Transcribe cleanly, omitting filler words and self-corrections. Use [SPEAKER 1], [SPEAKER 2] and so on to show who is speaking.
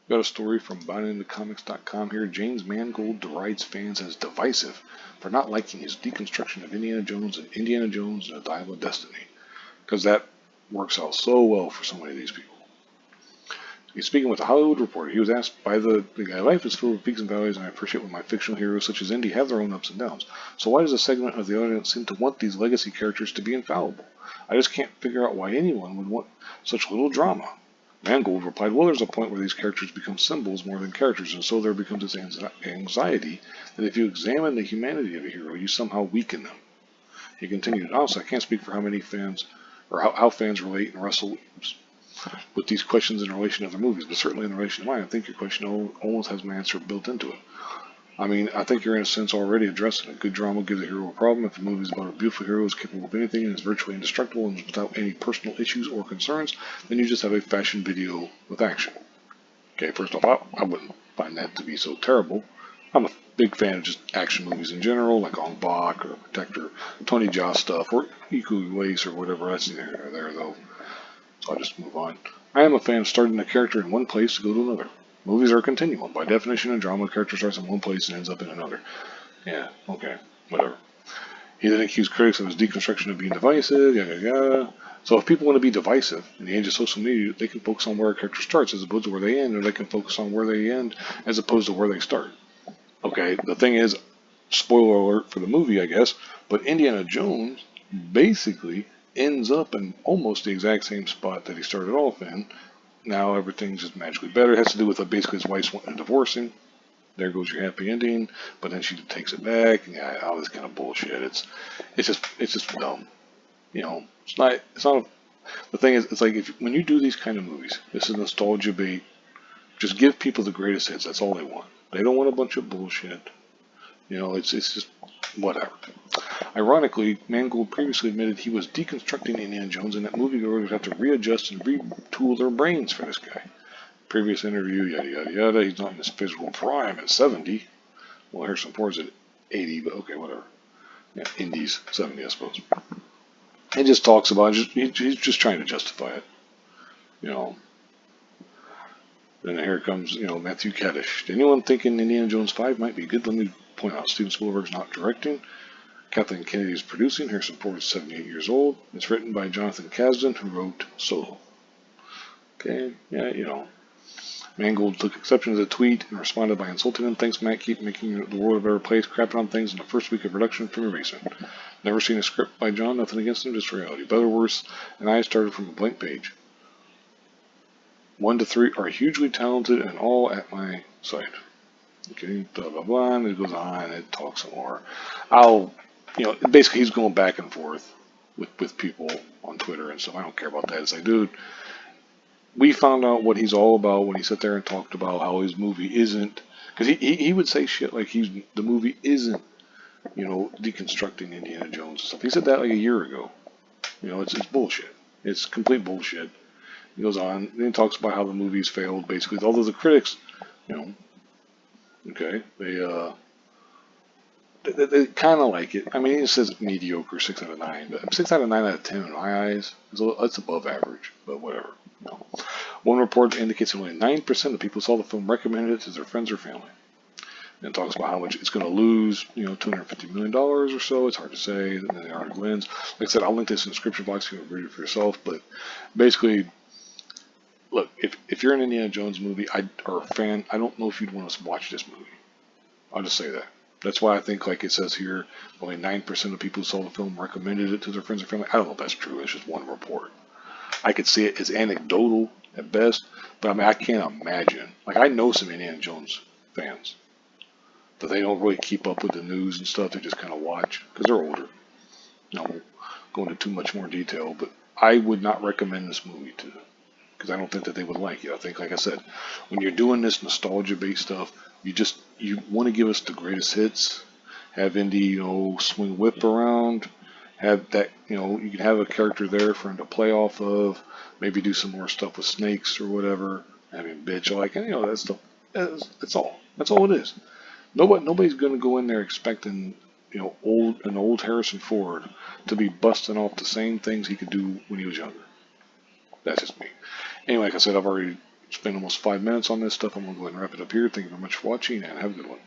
[SPEAKER 1] Got a story from BuyingTheComics.com here. James Mangold derides fans as divisive for not liking his deconstruction of Indiana Jones and Indiana Jones and the Dial of Destiny. Because that works out so well for so many of these people. He's speaking with the Hollywood Reporter. He was asked by the guy, life is full of peaks and valleys, and I appreciate when my fictional heroes such as Indy have their own ups and downs. So why does a segment of the audience seem to want these legacy characters to be infallible? I just can't figure out why anyone would want such little drama. Mangold replied, well, there's a point where these characters become symbols more than characters, and so there becomes this anxiety that if you examine the humanity of a hero, you somehow weaken them. He continued, also, I can't speak for how many fans, or how fans relate and wrestle with these questions in relation to other movies, but certainly in relation to mine, I think your question almost has my answer built into it. I mean, I think you're in a sense already addressing it. Good drama gives a hero a problem. If a movie is about a beautiful hero who is capable of anything and is virtually indestructible and without any personal issues or concerns, then you just have a fashion video with action. Okay, first off, I wouldn't find that to be so terrible. I'm a big fan of just action movies in general, like Ong Bak or Protector, Tony Jaa stuff, or Iko Uwais or whatever else there though. So I'll just move on. I am a fan of starting a character in one place to go to another. Movies are a continuum. By definition, in drama, a character starts in one place and ends up in another. Yeah, okay, whatever. He then accused critics of his deconstruction of being divisive, yada yada. So if people want to be divisive in the age of social media, they can focus on where a character starts as opposed to where they end, or they can focus on where they end as opposed to where they start. Okay, the thing is, spoiler alert for the movie, I guess, but Indiana Jones basically ends up in almost the exact same spot that he started off in. Now everything's just magically better. It has to do with basically his wife's wanting a divorcing. There goes your happy ending, but then she takes it back. And yeah, all this kind of bullshit. It's just dumb. You know, it's not. The thing is, it's like when you do these kind of movies, this is nostalgia bait. Just give people the greatest hits. That's all they want. They don't want a bunch of bullshit. You know, it's just whatever. Ironically, Mangold previously admitted he was deconstructing Indiana Jones and that moviegoers would have to readjust and retool their brains for this guy. Previous interview, yada yada yada. He's not in his physical prime at 70. Well, Harrison Ford's at 80, but okay, whatever. Yeah, Indy's 70, I suppose. He just talks about it. He's just trying to justify it. You know. Then here comes, Matthew Kaddish. Did anyone thinking Indiana Jones 5 might be good? Let me point out, Steven Spielberg's not directing. Kathleen Kennedy is producing. Harrison Ford is 78 years old. It's written by Jonathan Kasdan, who wrote Solo. Okay, yeah, Mangold took exception to the tweet and responded by insulting him. Thanks, Matt. Keep making the world a better place. Crapping on things in the first week of production from your basement. Never seen a script by John. Nothing against him, just reality. Better, worse, and I started from a blank page. 1 to 3 are hugely talented and all at my site. Okay, blah, blah, blah, and it goes on and it talks some more. Basically he's going back and forth with people on Twitter and stuff. I don't care about that. It's like, dude, we found out what he's all about when he sat there and talked about how his movie isn't, because he would say shit like the movie isn't, deconstructing Indiana Jones and stuff. He said that like a year ago. It's bullshit. It's complete bullshit. He goes on, and he talks about how the movie's failed, basically. Although the critics, okay, they kind of like it. I mean, he says mediocre, 6 out of 9, but 6 out of 9 out of 10 in my eyes, that's above average, but whatever. One report indicates that only 9% of people who saw the film recommended it to their friends or family. And talks about how much it's going to lose, $250 million or so. It's hard to say. And then the article ends. Like I said, I'll link this in the description box. You can read it for yourself. But basically, look, if you're an Indiana Jones movie or a fan, I don't know if you'd want to watch this movie. I'll just say that. That's why I think, like it says here, only 9% of people who saw the film recommended it to their friends and family. I don't know if that's true. It's just one report. I could see it as anecdotal at best, but I mean, I can't imagine. Like, I know some Indiana Jones fans that they don't really keep up with the news and stuff. They just kind of watch because they're older. I won't go into too much more detail, but I would not recommend this movie to them because I don't think that they would like it. I think, like I said, when you're doing this nostalgia-based stuff, you want to give us the greatest hits. Have Indy, swing whip around. Have that, you can have a character there for him to play off of. Maybe do some more stuff with snakes or whatever. I mean, bitch, that stuff. That's all. That's all it is. Nobody's going to go in there expecting, an old Harrison Ford to be busting off the same things he could do when he was younger. That's just me. Anyway, like I said, I've already Spent almost 5 minutes on this stuff. I'm going to go ahead and wrap it up here. Thank you very much for watching, and have a good one.